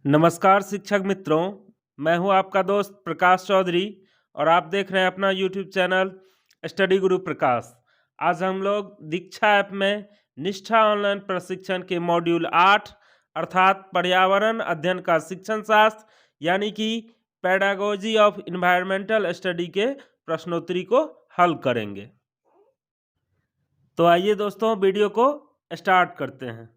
नमस्कार शिक्षक मित्रों, मैं हूं आपका दोस्त प्रकाश चौधरी और आप देख रहे हैं अपना यूट्यूब चैनल स्टडी गुरु प्रकाश। आज हम लोग दीक्षा ऐप में निष्ठा ऑनलाइन प्रशिक्षण के मॉड्यूल 8 अर्थात पर्यावरण अध्ययन का शिक्षण शास्त्र यानी कि पेडागोजी ऑफ इन्वायरमेंटल स्टडी के प्रश्नोत्तरी को हल करेंगे। तो आइए दोस्तों वीडियो को स्टार्ट करते हैं।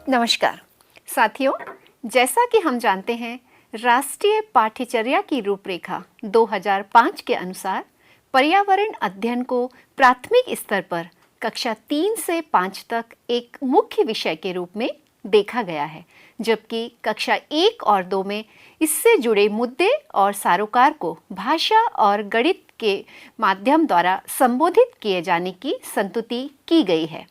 नमस्कार साथियों, जैसा कि हम जानते हैं राष्ट्रीय पाठ्यचर्या की रूपरेखा 2005 के अनुसार पर्यावरण अध्ययन को प्राथमिक स्तर पर कक्षा 3 से 5 तक एक मुख्य विषय के रूप में देखा गया है, जबकि कक्षा 1 और 2 में इससे जुड़े मुद्दे और सारोकार को भाषा और गणित के माध्यम द्वारा संबोधित किए जाने की संतुति की गई है।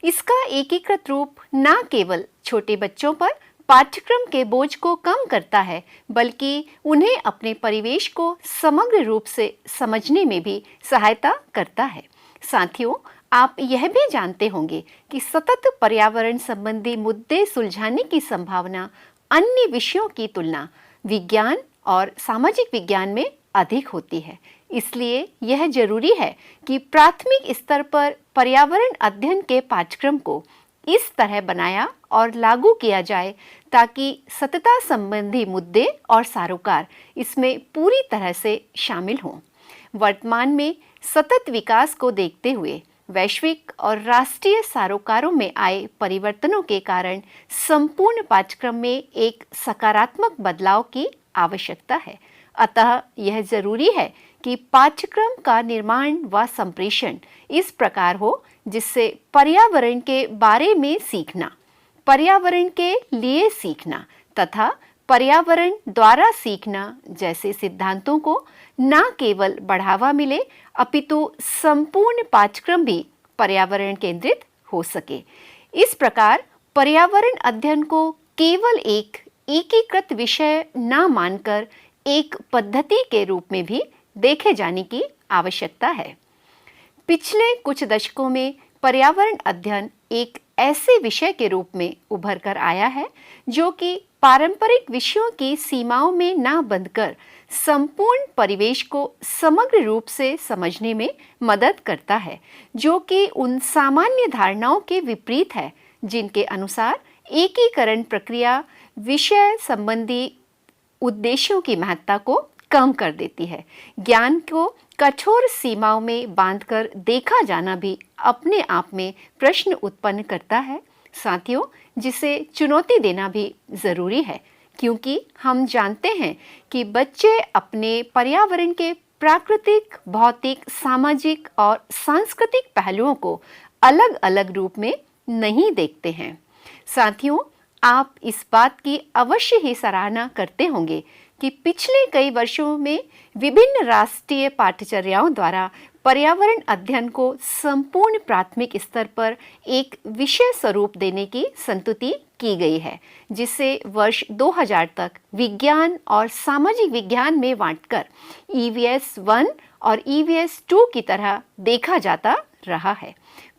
इसका एकीकृत रूप न केवल छोटे बच्चों पर पाठ्यक्रम के बोझ को कम करता है, बल्कि उन्हें अपने परिवेश को समग्र रूप से समझने में भी सहायता करता है। साथियों, आप यह भी जानते होंगे कि सतत पर्यावरण संबंधी मुद्दे सुलझाने की संभावना अन्य विषयों की तुलना विज्ञान और सामाजिक विज्ञान में अधिक होती है। इसलिए यह जरूरी है कि प्राथमिक स्तर पर पर्यावरण अध्ययन के पाठ्यक्रम को इस तरह बनाया और लागू किया जाए ताकि सततता संबंधी मुद्दे और सारोकार इसमें पूरी तरह से शामिल हों। वर्तमान में सतत विकास को देखते हुए वैश्विक और राष्ट्रीय सारोकारों में आए परिवर्तनों के कारण संपूर्ण पाठ्यक्रम में एक सकारात्मक बदलाव की आवश्यकता है। अतः यह जरूरी है कि पाठ्यक्रम का निर्माण व संप्रेषण इस प्रकार हो जिससे पर्यावरण के बारे में सीखना, पर्यावरण के लिए सीखना तथा पर्यावरण द्वारा सीखना जैसे सिद्धांतों को न केवल बढ़ावा मिले अपितु संपूर्ण पाठ्यक्रम भी पर्यावरण केंद्रित हो सके। इस प्रकार पर्यावरण अध्ययन को केवल एक एकीकृत विषय न मानकर एक पद्धति के रूप में भी देखे जाने की आवश्यकता है। पिछले कुछ दशकों में पर्यावरण अध्ययन एक ऐसे विषय के रूप में उभर कर आया है जो कि पारंपरिक विषयों की सीमाओं में न बंधकर संपूर्ण परिवेश को समग्र रूप से समझने में मदद करता है, जो कि उन सामान्य धारणाओं के विपरीत है जिनके अनुसार एकीकरण प्रक्रिया विषय संबंधी उद्देश्यों की महत्ता को कम कर देती है। ज्ञान को कठोर सीमाओं में बांधकर देखा जाना भी अपने आप में प्रश्न उत्पन्न करता है साथियों, जिसे चुनौती देना भी जरूरी है, क्योंकि हम जानते हैं कि बच्चे अपने पर्यावरण के प्राकृतिक, भौतिक, सामाजिक और सांस्कृतिक पहलुओं को अलग अलग रूप में नहीं देखते हैं। साथियों, आप इस बात की अवश्य ही सराहना करते होंगे कि पिछले कई वर्षों में विभिन्न राष्ट्रीय पाठ्यचर्याओं द्वारा पर्यावरण अध्ययन को संपूर्ण प्राथमिक स्तर पर एक विषय स्वरूप देने की संतुति की गई है, जिसे वर्ष 2000 तक विज्ञान और सामाजिक विज्ञान में बांटकर EVS 1 और EVS 2 की तरह देखा जाता रहा है।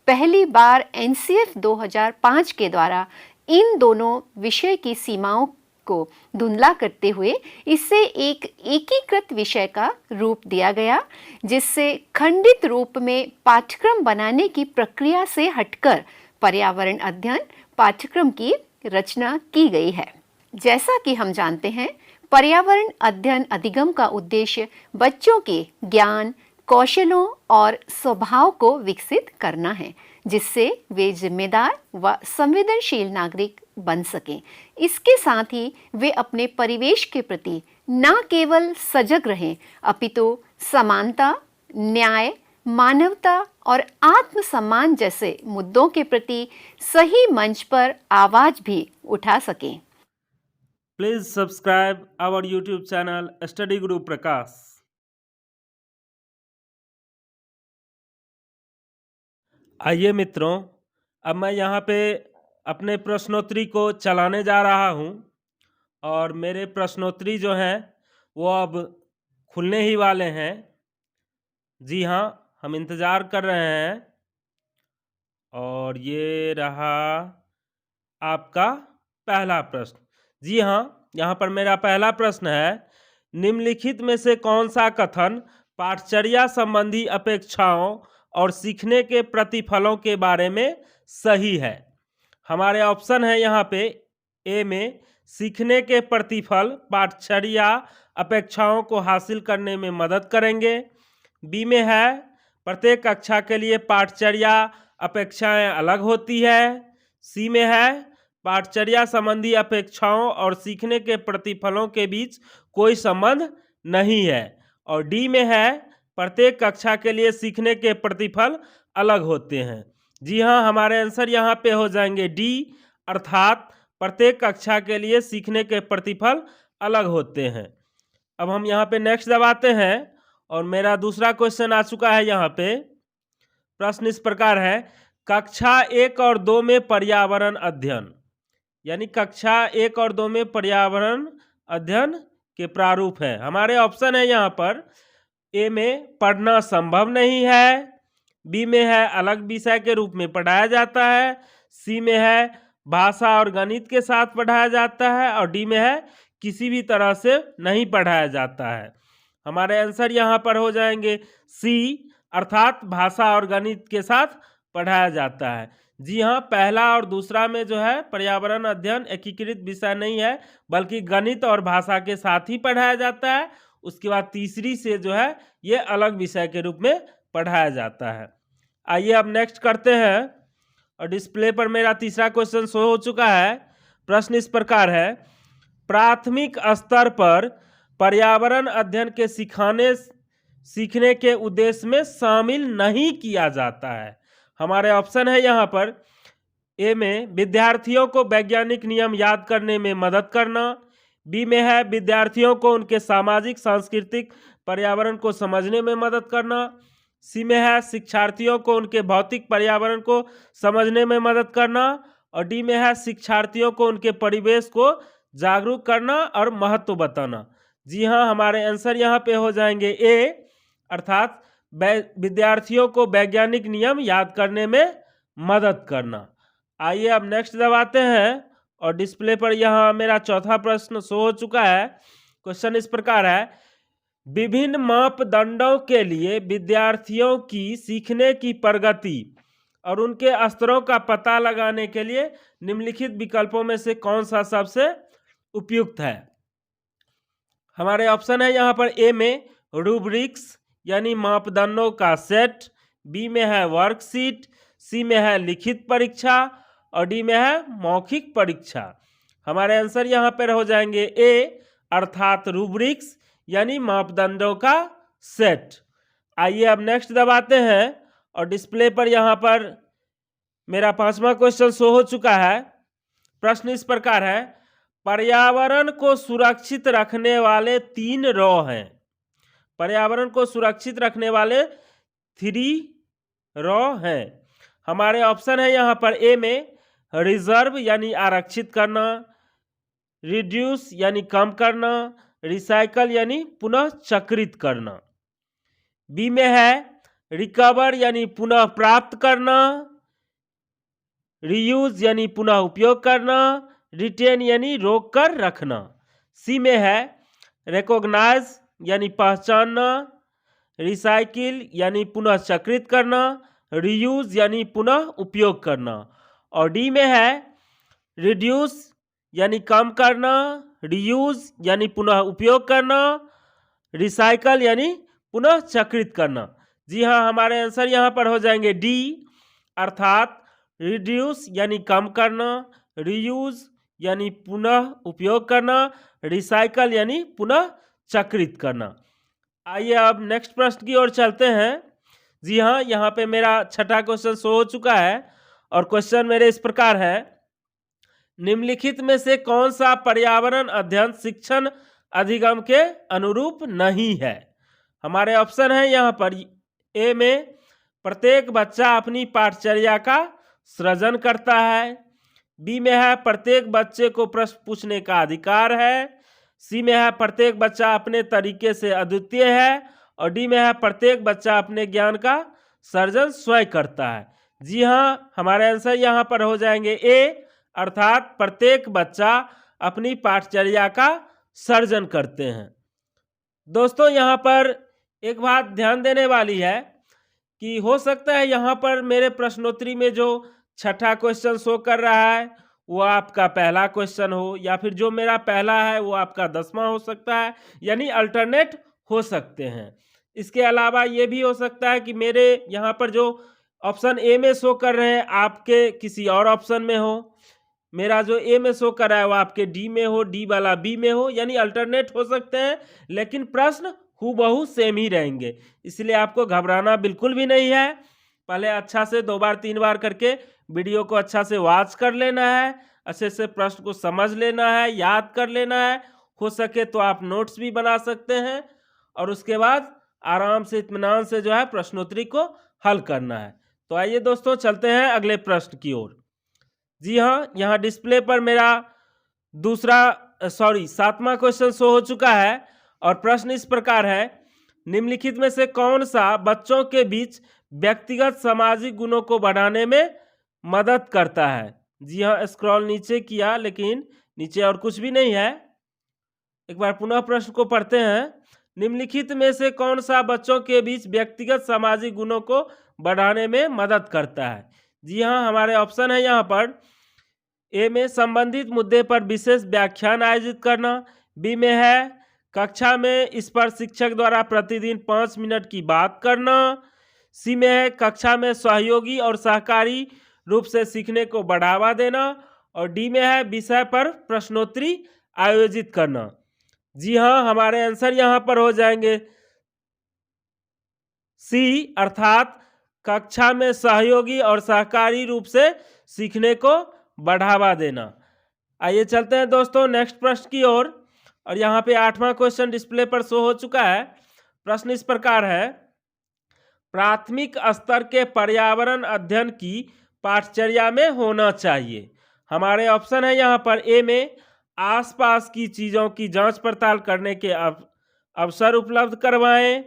पहली बार NCF 2005 के द्वारा इन दोनों विषय की सीमाओं को धुंधला करते हुए इसे एक एकीकृत विषय का रूप दिया गया, जिससे खंडित रूप में पाठ्यक्रम बनाने की प्रक्रिया से हटकर पर्यावरण अध्ययन पाठ्यक्रम की रचना की गई है। जैसा कि हम जानते हैं, पर्यावरण अध्ययन अधिगम का उद्देश्य बच्चों के ज्ञान, कौशलों और स्वभाव को विकसित करना है, जिससे वे जिम्मेदार व संवेदनशील नागरिक बन सकें। इसके साथ ही वे अपने परिवेश के प्रति न केवल सजग रहें अपितु समानता, न्याय, मानवता और आत्मसम्मान जैसे मुद्दों के प्रति सही मंच पर आवाज भी उठा सकें। Please subscribe our YouTube channel study Guru Prakash. आइए मित्रों, अब मैं यहाँ पे अपने प्रश्नोत्तरी को चलाने जा रहा हूं और मेरे प्रश्नोत्तरी जो हैं वो अब खुलने ही वाले हैं। जी हाँ, हम इंतज़ार कर रहे हैं और ये रहा आपका पहला प्रश्न। जी हाँ, यहाँ पर मेरा पहला प्रश्न है, निम्नलिखित में से कौन सा कथन पाठचर्या संबंधी अपेक्षाओं और सीखने के प्रतिफलों के बारे में सही है? हमारे ऑप्शन है यहाँ पे ए में सीखने के प्रतिफल पाठचर्या अपेक्षाओं को हासिल करने में मदद करेंगे। बी में है प्रत्येक कक्षा के लिए पाठचर्या अपेक्षाएं अलग होती है। सी में है पाठचर्या संबंधी अपेक्षाओं और सीखने के प्रतिफलों के बीच कोई संबंध नहीं है। और डी में है प्रत्येक कक्षा के लिए सीखने के प्रतिफल अलग होते हैं। जी हाँ, हमारे आंसर यहाँ पे हो जाएंगे डी, अर्थात प्रत्येक कक्षा के लिए सीखने के प्रतिफल अलग होते हैं। अब हम यहाँ पे नेक्स्ट दबाते हैं और मेरा दूसरा क्वेश्चन आ चुका है। यहाँ पे प्रश्न इस प्रकार है, कक्षा 1 और 2 में पर्यावरण अध्ययन, यानी कक्षा 1 और 2 में पर्यावरण अध्ययन के प्रारूप है। हमारे ऑप्शन है यहाँ पर ए में पढ़ना संभव नहीं है, बी में है अलग विषय के रूप में पढ़ाया जाता है, सी में है भाषा और गणित के साथ पढ़ाया जाता है और डी में है किसी भी तरह से नहीं पढ़ाया जाता है। हमारे आंसर यहाँ पर हो जाएंगे सी, अर्थात भाषा और गणित के साथ पढ़ाया जाता है। जी हाँ, पहला और दूसरा में जो है पर्यावरण अध्ययन एकीकृत विषय नहीं है, बल्कि गणित और भाषा के साथ ही पढ़ाया जाता है। उसके बाद तीसरी से जो है ये अलग विषय के रूप में पढ़ाया जाता है। आइए अब नेक्स्ट करते हैं और डिस्प्ले पर मेरा तीसरा क्वेश्चन शो हो चुका है। प्रश्न इस प्रकार है, प्राथमिक स्तर पर पर्यावरण अध्ययन के सीखने के उद्देश्य में शामिल नहीं किया जाता है। हमारे ऑप्शन है यहाँ पर ए में विद्यार्थियों को वैज्ञानिक नियम याद करने में मदद करना, बी में है विद्यार्थियों को उनके सामाजिक सांस्कृतिक पर्यावरण को समझने में मदद करना, सी में है शिक्षार्थियों को उनके भौतिक पर्यावरण को समझने में मदद करना और डी में है शिक्षार्थियों को उनके परिवेश को जागरूक करना और महत्व बताना। जी हाँ, हमारे आंसर यहाँ पे हो जाएंगे ए, अर्थात विद्यार्थियों को वैज्ञानिक नियम याद करने में मदद करना। आइए अब नेक्स्ट दबाते हैं और डिस्प्ले पर यहाँ मेरा चौथा प्रश्न शो हो चुका है। क्वेश्चन इस प्रकार है, विभिन्न मापदंडों के लिए विद्यार्थियों की सीखने की प्रगति और उनके स्तरों का पता लगाने के लिए निम्नलिखित विकल्पों में से कौन सा सबसे उपयुक्त है? हमारे ऑप्शन है यहाँ पर ए में रूब्रिक्स यानी मापदंडों का सेट, बी में है वर्कशीट, सी में है लिखित परीक्षा और डी में है मौखिक परीक्षा। हमारे आंसर यहाँ पर हो जाएंगे ए, अर्थात रूब्रिक्स यानी मापदंडों का सेट। आइए अब नेक्स्ट दबाते हैं और डिस्प्ले पर यहाँ पर मेरा पांचवा क्वेश्चन शो हो चुका है। प्रश्न इस प्रकार है, पर्यावरण को सुरक्षित रखने वाले 3 रॉ हैं। पर्यावरण को सुरक्षित रखने वाले 3 रॉ हैं। हमारे ऑप्शन है यहाँ पर ए में रिजर्व यानी आरक्षित करना, रिड्यूस यानी कम करना, रिसाइकल यानी पुनः चक्रित करना, बी में है रिकवर यानी पुनः प्राप्त करना, रीयूज यानी पुनः उपयोग करना, रिटेन यानी रोक कर रखना, सी में है रिकॉग्नाइज यानी पहचानना, रिसाइकिल यानी पुनः चक्रित करना, रीयूज यानी पुनः उपयोग करना और डी में है रिड्यूस यानी कम करना, रीयूज यानी पुनः उपयोग करना, रिसाइकल यानी पुनः चक्रित करना। जी हाँ, हमारे आंसर यहाँ पर हो जाएंगे डी, अर्थात रिड्यूस यानी कम करना, रीयूज यानी पुनः उपयोग करना, रिसाइकल यानी पुनः चक्रित करना। आइए अब नेक्स्ट प्रश्न की ओर चलते हैं। जी हाँ, यहाँ पे मेरा छठा क्वेश्चन शो हो चुका है और क्वेश्चन मेरे इस प्रकार है, निम्नलिखित में से कौन सा पर्यावरण अध्ययन शिक्षण अधिगम के अनुरूप नहीं है? हमारे ऑप्शन है यहाँ पर ए में प्रत्येक बच्चा अपनी पाठचर्या का सृजन करता है, बी में है प्रत्येक बच्चे को प्रश्न पूछने का अधिकार है, सी में है प्रत्येक बच्चा अपने तरीके से अद्वितीय है, और डी में है प्रत्येक बच्चा अपने ज्ञान का सर्जन स्वयं करता है। जी हाँ, हमारे आंसर यहाँ पर हो जाएंगे ए, अर्थात प्रत्येक बच्चा अपनी पाठचर्या का सर्जन करते हैं। दोस्तों, यहाँ पर एक बात ध्यान देने वाली है कि हो सकता है यहाँ पर मेरे प्रश्नोत्तरी में जो छठा क्वेश्चन शो कर रहा है वो आपका पहला क्वेश्चन हो, या फिर जो मेरा पहला है वो आपका 10वां हो सकता है, यानी अल्टरनेट हो सकते हैं। इसके अलावा ये भी हो सकता है कि मेरे यहाँ पर जो ऑप्शन ए में शो कर रहे हैं आपके किसी और ऑप्शन में हो, मेरा जो ए में शो कर रहा है वो आपके डी में हो, डी वाला बी में हो, यानी अल्टरनेट हो सकते हैं, लेकिन प्रश्न हूबहू सेम ही रहेंगे। इसलिए आपको घबराना बिल्कुल भी नहीं है। पहले अच्छा से 2 बार 3 बार करके वीडियो को अच्छा से वॉच कर लेना है, अच्छे से प्रश्न को समझ लेना है, याद कर लेना है। हो सके तो आप नोट्स भी बना सकते हैं, और उसके बाद आराम से इत्मीनान से जो है प्रश्नोत्तरी को हल करना है। तो आइए दोस्तों, चलते हैं अगले प्रश्न की ओर। जी हाँ, यहाँ डिस्प्ले पर मेरा 7वां क्वेश्चन शो हो चुका है, और प्रश्न इस प्रकार है, निम्नलिखित में से कौन सा बच्चों के बीच व्यक्तिगत सामाजिक गुणों को बढ़ाने में मदद करता है। जी हाँ, स्क्रॉल नीचे किया लेकिन नीचे और कुछ भी नहीं है। एक बार पुनः प्रश्न को पढ़ते हैं, निम्नलिखित में से कौन सा बच्चों के बीच व्यक्तिगत सामाजिक गुणों को बढ़ाने में मदद करता है। जी हाँ, हमारे ऑप्शन है यहाँ पर, ए में संबंधित मुद्दे पर विशेष व्याख्यान आयोजित करना, बी में है कक्षा में इस पर शिक्षक द्वारा प्रतिदिन 5 मिनट की बात करना, सी में है कक्षा में सहयोगी और सहकारी रूप से सीखने को बढ़ावा देना, और डी में है विषय पर प्रश्नोत्तरी आयोजित करना। जी हाँ, हमारे आंसर यहाँ पर हो जाएंगे सी, अर्थात कक्षा में सहयोगी और सहकारी रूप से सीखने को बढ़ावा देना। आइए चलते हैं दोस्तों नेक्स्ट प्रश्न की ओर, और यहाँ पे 8वां क्वेश्चन डिस्प्ले पर शो हो चुका है। प्रश्न इस प्रकार है, प्राथमिक स्तर के पर्यावरण अध्ययन की पाठचर्या में होना चाहिए। हमारे ऑप्शन है यहाँ पर, ए में आसपास की चीज़ों की जांच पड़ताल करने के अवसर उपलब्ध करवाएं,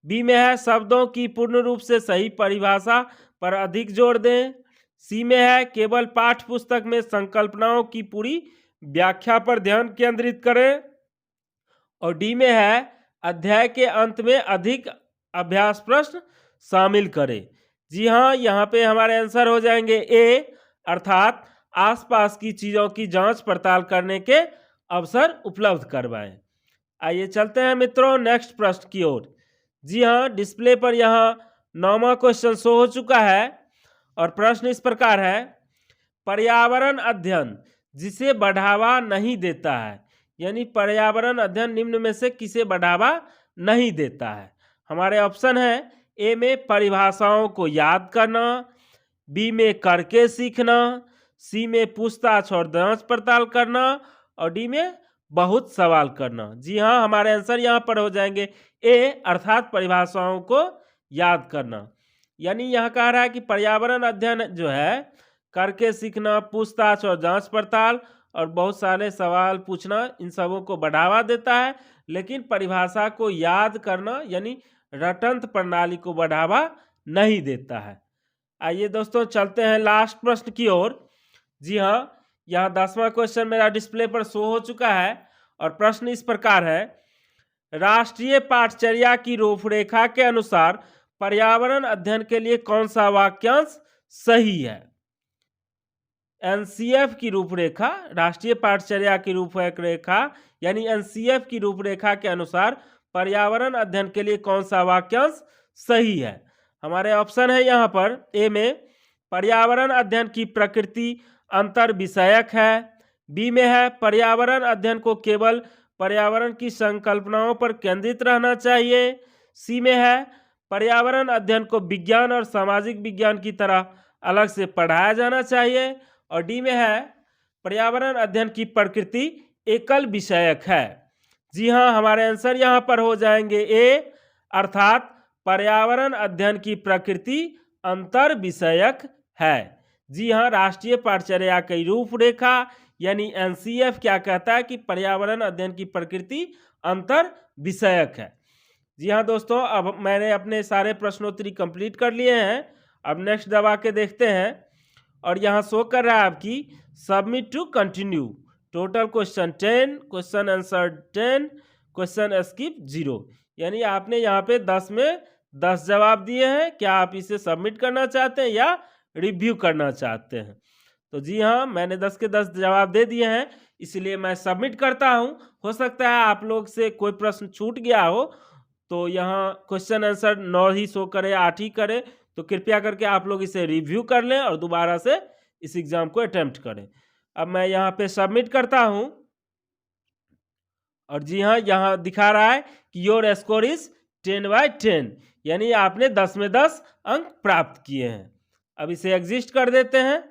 बी में है शब्दों की पूर्ण रूप से सही परिभाषा पर अधिक जोर दें, सी में है केवल पाठ्य पुस्तक में संकल्पनाओं की पूरी व्याख्या पर ध्यान केंद्रित करें, और डी में है अध्याय के अंत में अधिक अभ्यास प्रश्न शामिल करें। जी हाँ, यहाँ पे हमारे आंसर हो जाएंगे ए, अर्थात आसपास की चीज़ों की जांच पड़ताल करने के अवसर उपलब्ध करवाएं। आइए चलते हैं मित्रों नेक्स्ट प्रश्न की ओर। जी हाँ, डिस्प्ले पर यहाँ 9वां क्वेश्चन शो हो चुका है, और प्रश्न इस प्रकार है, पर्यावरण अध्ययन जिसे बढ़ावा नहीं देता है, यानी पर्यावरण अध्ययन निम्न में से किसे बढ़ावा नहीं देता है। हमारे ऑप्शन है, ए में परिभाषाओं को याद करना, बी में करके सीखना, सी में पूछताछ और जांच पड़ताल करना, और डी में बहुत सवाल करना। जी हाँ, हमारे आंसर यहाँ पर हो जाएंगे ए, अर्थात परिभाषाओं को याद करना। यानी यह कह रहा है कि पर्यावरण अध्ययन जो है करके सीखना, पूछताछ और जांच पड़ताल और बहुत सारे सवाल पूछना, इन सबों को बढ़ावा देता है, लेकिन परिभाषा को याद करना यानी रटंत प्रणाली को बढ़ावा नहीं देता है। आइए दोस्तों चलते हैं लास्ट प्रश्न की ओर। जी हाँ, यहाँ 10वां क्वेश्चन मेरा डिस्प्ले पर शो हो चुका है, और प्रश्न इस प्रकार है, राष्ट्रीय पाठचर्या की रूपरेखा के अनुसार पर्यावरण अध्ययन के लिए कौन सा वाक्यांश सही है। एनसीएफ की रूपरेखा, राष्ट्रीय पाठचर्या की रूपरेखा यानी एनसीएफ की रूपरेखा के अनुसार पर्यावरण अध्ययन के लिए कौन सा वाक्यांश सही है। हमारे ऑप्शन है यहाँ पर, ए में पर्यावरण अध्ययन की प्रकृति अंतर विषयक है, बी में है पर्यावरण अध्ययन को केवल पर्यावरण की संकल्पनाओं पर केंद्रित रहना चाहिए, सी में है पर्यावरण अध्ययन को विज्ञान और सामाजिक विज्ञान की तरह अलग से पढ़ाया जाना चाहिए, और डी में है पर्यावरण अध्ययन की प्रकृति एकल विषयक है। जी हाँ, हमारे आंसर यहाँ पर हो जाएंगे ए, अर्थात पर्यावरण अध्ययन की प्रकृति अंतर विषयक है। जी हाँ, राष्ट्रीय पाठचर्या की रूपरेखा यानी एनसीएफ क्या कहता है कि पर्यावरण अध्ययन की प्रकृति अंतर विषयक है। जी हाँ दोस्तों, अब मैंने अपने सारे प्रश्नोत्तरी कंप्लीट कर लिए हैं। अब नेक्स्ट दबा के देखते हैं और यहाँ शो कर रहा है आपकी submit to continue. Total question 10, question answer 10, question skip 0। यानी आपने यहाँ पे 10 में 10 जवाब दिए हैं। क्या आप इसे सबमिट करना चाहते हैं या रिव्यू करना चाहते हैं? तो जी हाँ, मैंने 10 के 10 जवाब दे दिए हैं, इसलिए मैं सबमिट करता हूँ। हो सकता है आप लोग से कोई प्रश्न छूट गया हो, तो यहाँ क्वेश्चन आंसर 9 ही शो करे, 8 ही करे, तो कृपया करके आप लोग इसे रिव्यू कर लें और दोबारा से इस एग्जाम को अटेम्प्ट करें। अब मैं यहाँ पे सबमिट करता हूँ और जी हाँ, यहाँ दिखा रहा है कि योर स्कोर इज 10/10, यानी आपने 10 में 10 अंक प्राप्त किए हैं। अब इसे एग्जिस्ट कर देते हैं।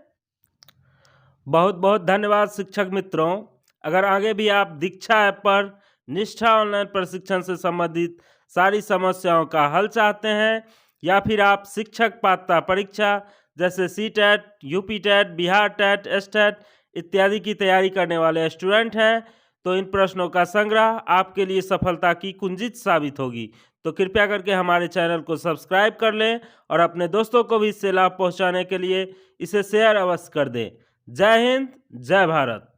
बहुत बहुत धन्यवाद शिक्षक मित्रों। अगर आगे भी आप दीक्षा ऐप पर निष्ठा ऑनलाइन प्रशिक्षण से संबंधित सारी समस्याओं का हल चाहते हैं, या फिर आप शिक्षक पात्रता परीक्षा जैसे CTET, UPTET, Bihar TET, STET इत्यादि की तैयारी करने वाले स्टूडेंट हैं, तो इन प्रश्नों का संग्रह आपके लिए सफलता की कुंजी साबित होगी। तो कृपया करके हमारे चैनल को सब्सक्राइब कर लें और अपने दोस्तों को भी इससे लाभ पहुंचाने के लिए इसे शेयर अवश्य कर दें। जय हिंद, जय भारत।